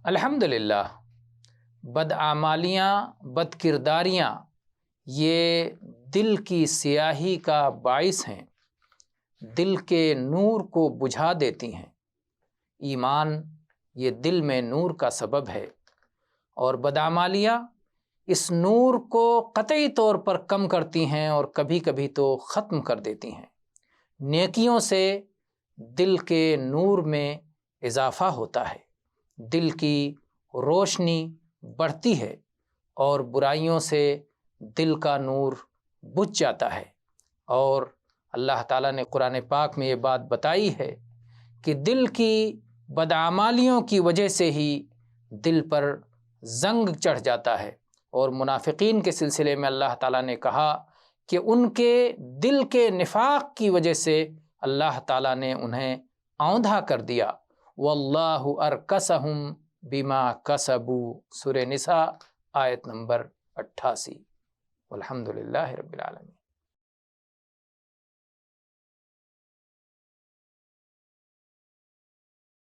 الحمدللہ بدعمالیاں، بد کرداریاں یہ دل کی سیاہی کا باعث ہیں، دل کے نور کو بجھا دیتی ہیں۔ ایمان یہ دل میں نور کا سبب ہے، اور بدعمالیاں اس نور کو قطعی طور پر کم کرتی ہیں اور کبھی کبھی تو ختم کر دیتی ہیں۔ نیکیوں سے دل کے نور میں اضافہ ہوتا ہے، دل کی روشنی بڑھتی ہے، اور برائیوں سے دل کا نور بجھ جاتا ہے۔ اور اللہ تعالیٰ نے قرآن پاک میں یہ بات بتائی ہے کہ دل کی بدعمالیوں کی وجہ سے ہی دل پر زنگ چڑھ جاتا ہے، اور منافقین کے سلسلے میں اللہ تعالیٰ نے کہا کہ ان کے دل کے نفاق کی وجہ سے اللہ تعالیٰ نے انہیں اوندھا کر دیا۔ واللہ ارکسہم بما کسبوا، سورہ نساء آیت نمبر 88۔ والحمدللہ رب العالمین۔